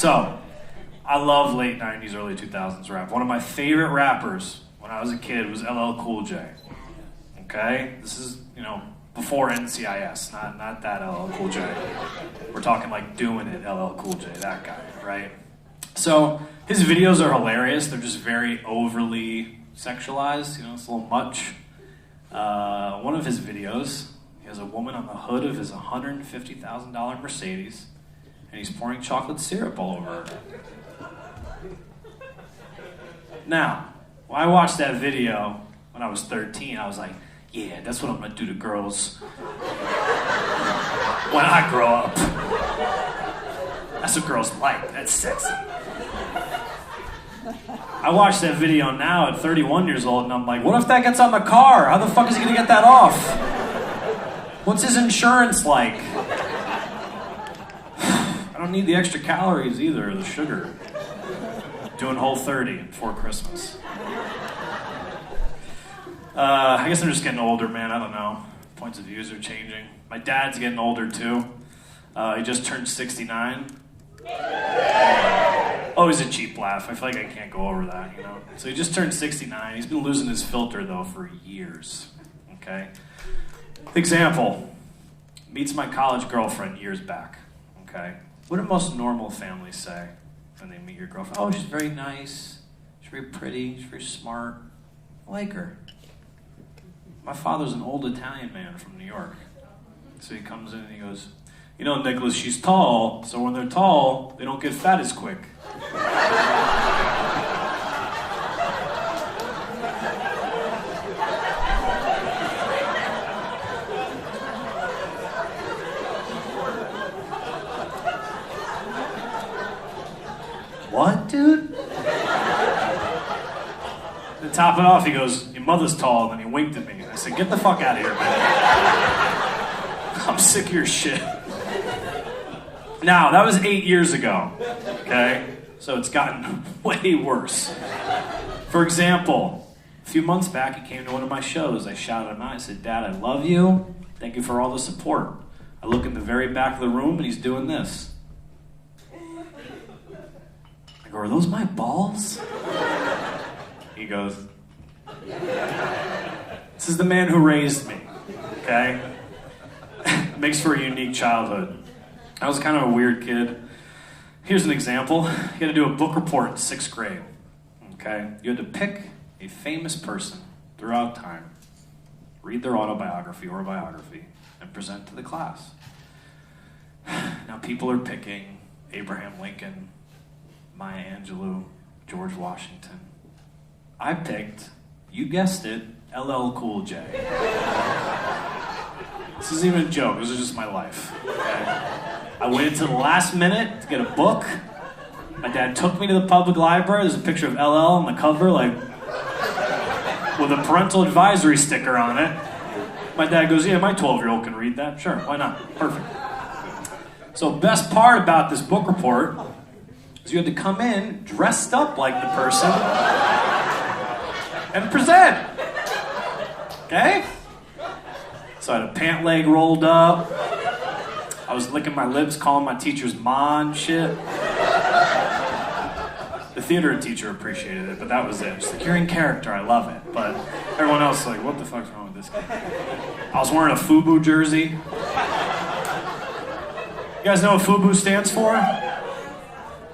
So, I love late 90s, early 2000s rap. One of my favorite rappers when I was a kid was LL Cool J. Okay? This is, before NCIS, not that LL Cool J. We're talking like Doing It, LL Cool J, that guy, right? So, his videos are hilarious. They're just very overly sexualized, it's a little much. One of his videos, he has a woman on the hood of his $150,000 Mercedes, and he's pouring chocolate syrup all over her. Now, when I watched that video when I was 13, I was like, yeah, that's what I'm gonna do to girls when I grow up. That's what girls like, that's sexy. I watched that video now at 31 years old, and I'm like, what if that gets on the car? How the fuck is he gonna get that off? What's his insurance like? I don't need the extra calories either, or the sugar. Doing Whole30 before Christmas. I guess I'm just getting older, man. I don't know. Points of views are changing. My dad's getting older, too. He just turned 69. Always a cheap laugh. I feel like I can't go over that, So he just turned 69. He's been losing his filter, though, for years. Okay? Example. Meets my college girlfriend years back. Okay? What do most normal families say when they meet your girlfriend? Oh, she's very nice. She's very pretty. She's very smart. I like her. My father's an old Italian man from New York. So he comes in and he goes, Nicholas, she's tall, so when they're tall, they don't get fat as quick. What, dude? To top it off, he goes, your mother's tall, and then he winked at me. I said, get the fuck out of here, man. I'm sick of your shit. Now, that was 8 years ago, okay? So it's gotten way worse. For example, a few months back, he came to one of my shows. I shouted him out. I said, Dad, I love you. Thank you for all the support. I look in the very back of the room, and he's doing this. I go, are those my balls? He goes, this is the man who raised me, okay? Makes for a unique childhood. I was kind of a weird kid. Here's an example. You had to do a book report in 6th grade, okay? You had to pick a famous person throughout time, read their autobiography or biography, and present to the class. Now people are picking Abraham Lincoln, Maya Angelou, George Washington. I picked, you guessed it, LL Cool J. This isn't even a joke, this is just my life. Okay? I waited till the last minute to get a book. My dad took me to the public library. There's a picture of LL on the cover, with a parental advisory sticker on it. My dad goes, yeah, my 12-year-old can read that. Sure, why not? Perfect. So best part about this book report is you had to come in dressed up like the person and present. Okay? So I had a pant leg rolled up. I was licking my lips, calling my teachers ma and shit. The theater teacher appreciated it, but that was it. She's like, you're in character, I love it. But everyone else was like, what the fuck's wrong with this guy? I was wearing a FUBU jersey. You guys know what FUBU stands for?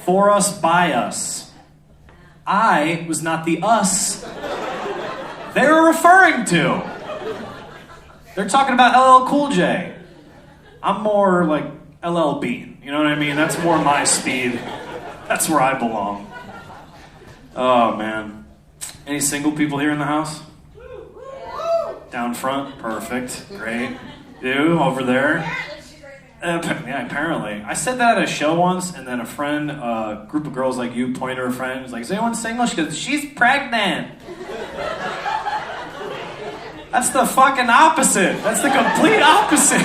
For us, by us. I was not the us they were referring to. They're talking about LL Cool J. I'm more like LL Bean. You know what I mean? That's more my speed. That's where I belong. Oh, man. Any single people here in the house? Down front? Perfect. Great. You, over there? Yeah, apparently. I said that at a show once, and then a friend, a group of girls like you, pointed to her friend, was like, is anyone single? She goes, she's pregnant. That's the fucking opposite. That's the complete opposite.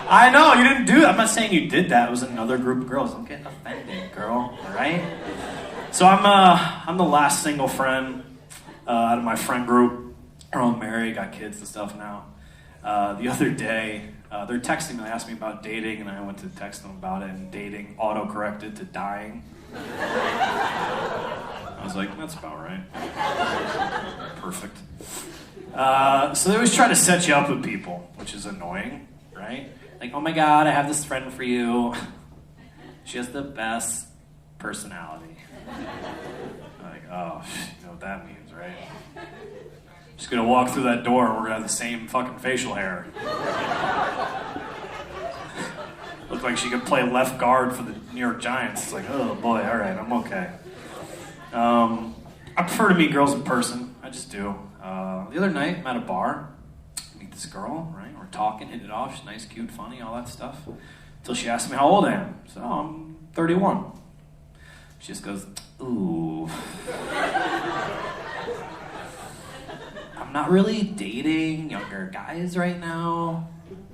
I know, you didn't do it. I'm not saying you did that. It was another group of girls. Don't get offended, girl. All right? So I'm the last single friend out of my friend group. We're all married, got kids and stuff now. The other day, They're texting me, they asked me about dating, and I went to text them about it, and dating auto-corrected to dying. I was like, that's about right. Perfect. So they always try to set you up with people, which is annoying, right? Like, oh my god, I have this friend for you. She has the best personality. Like, oh, you know what that means, right? Just gonna walk through that door and we're gonna have the same fucking facial hair. Looked like she could play left guard for the New York Giants. It's like, oh boy, alright, I'm okay. I prefer to meet girls in person. I just do. The other night, I'm at a bar. Meet this girl, right? We're talking, hitting it off. She's nice, cute, funny, all that stuff. Until she asked me how old I am. So, I'm 31. She just goes, ooh. I'm not really dating younger guys right now.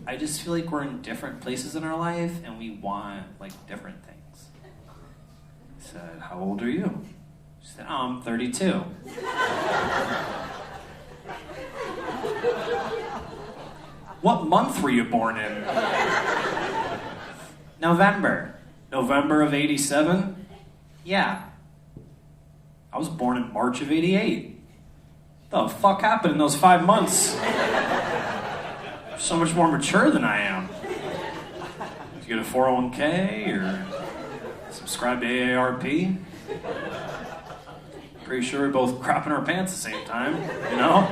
I just feel like we're in different places in our life and we want, like, different things. I said, how old are you? She said, oh, I'm 32. What month were you born in? November. November of 87? Yeah. I was born in March of 88. The fuck happened in those 5 months? So much more mature than I am. Did you get a 401k or subscribe to AARP? Pretty sure we're both crapping our pants at the same time, you know?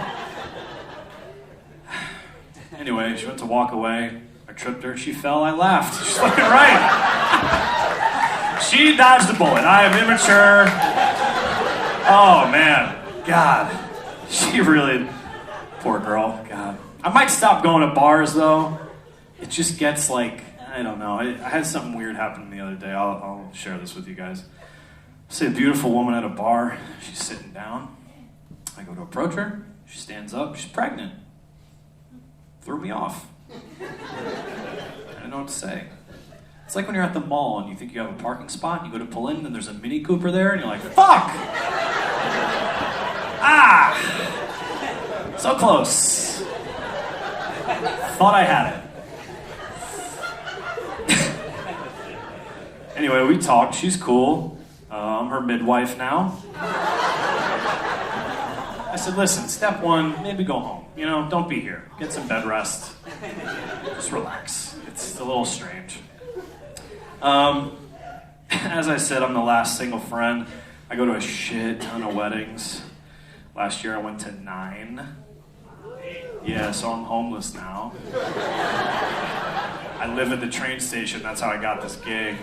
Anyway, she went to walk away. I tripped her. She fell. I laughed. She's fucking right. She dodged the bullet. I am immature. Oh, man. God. She really... Poor girl. God. I might stop going to bars, though. It just gets like... I don't know. I had something weird happen the other day. I'll share this with you guys. I see a beautiful woman at a bar. She's sitting down. I go to approach her. She stands up. She's pregnant. Threw me off. I didn't know what to say. It's like when you're at the mall and you think you have a parking spot, and you go to pull in, and there's a Mini Cooper there, and you're like, fuck! Ah! So close. Thought I had it. Anyway, we talked. She's cool. I'm her midwife now. I said, listen, step one, maybe go home. You know, don't be here. Get some bed rest. Just relax. It's a little strange. As I said, I'm the last single friend. I go to a shit ton of weddings. Last year I went to 9. Yeah, so I'm homeless now. I live at the train station. That's how I got this gig.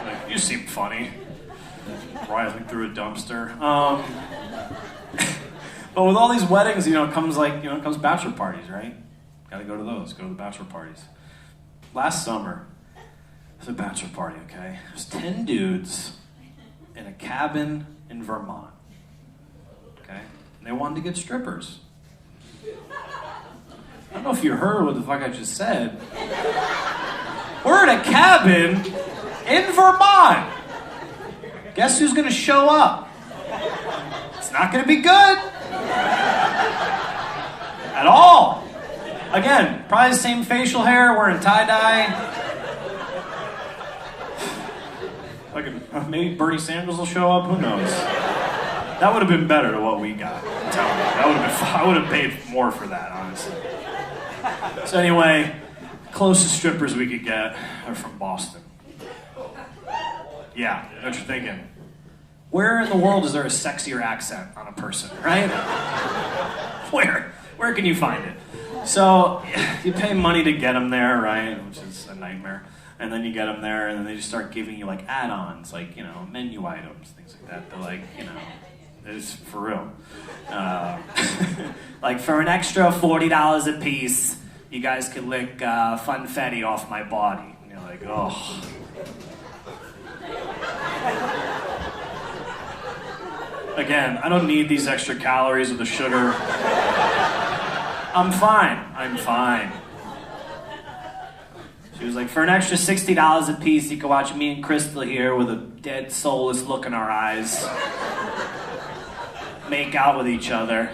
Like, you seem funny. Rising through a dumpster. But with all these weddings, comes bachelor parties, right? Gotta go to those. Go to the bachelor parties. Last summer, it was a bachelor party, okay? It was 10 dudes in a cabin in Vermont, okay? And they wanted to get strippers. I don't know if you heard what the fuck I just said. We're in a cabin in Vermont. Guess who's gonna show up? It's not gonna be good. At all. Again, probably the same facial hair, wearing tie-dye. Maybe Bernie Sanders will show up, who knows? That would have been better than what we got. I'm telling you. I would have paid more for that, honestly. So anyway, closest strippers we could get are from Boston. Yeah, I know what you're thinking. Where in the world is there a sexier accent on a person, right? Where can you find it? So you pay money to get them there, right? Which is a nightmare. And then you get them there, and then they just start giving you like add-ons, like menu items, things like that. They're like, it's for real. Like for an extra $40 a piece, you guys could lick funfetti off my body. And you're like, oh. Again, I don't need these extra calories or the sugar. I'm fine. She was like, for an extra $60 a piece, you can watch me and Crystal here with a dead, soulless look in our eyes make out with each other.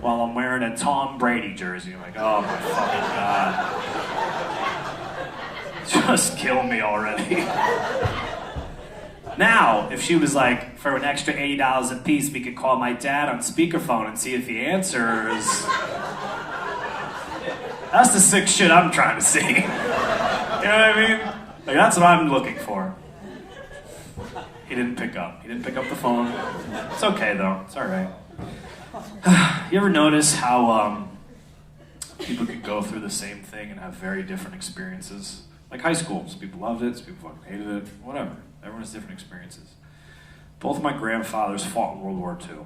while I'm wearing a Tom Brady jersey. I'm like, oh my fucking God. Just kill me already. Now, if she was like, for an extra $80 a piece, we could call my dad on speakerphone and see if he answers. That's the sick shit I'm trying to see. You know what I mean? Like, that's what I'm looking for. He didn't pick up. He didn't pick up the phone. It's okay, though. It's all right. You ever notice how people could go through the same thing and have very different experiences? Like high school. Some people loved it, some people fucking hated it, whatever. Everyone has different experiences. Both of my grandfathers fought in World War II.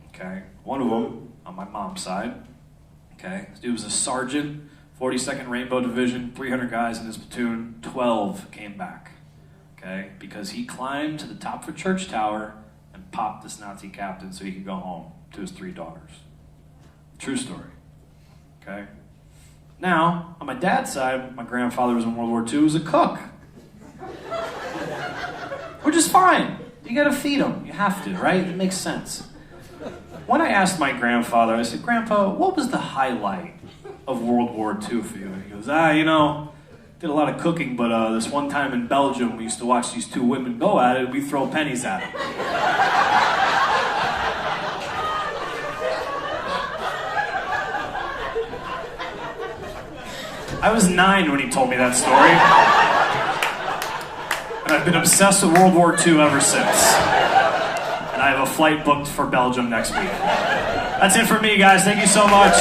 Okay? One of them, on my mom's side, okay? This dude was a sergeant, 42nd Rainbow Division, 300 guys in his platoon, 12 came back. Okay? Because he climbed to the top of a church tower and popped this Nazi captain so he could go home to his 3 daughters. True story. Okay? Now, on my dad's side, my grandfather was in World War II, was a cook. Which is fine. You gotta feed them. You have to, right? It makes sense. When I asked my grandfather, I said, Grandpa, what was the highlight of World War II for you? And he goes, you know, did a lot of cooking, but this one time in Belgium, we used to watch these 2 women go at it, and we throw pennies at them. I was 9 when he told me that story. And I've been obsessed with World War II ever since. And I have a flight booked for Belgium next week. That's it for me, guys. Thank you so much.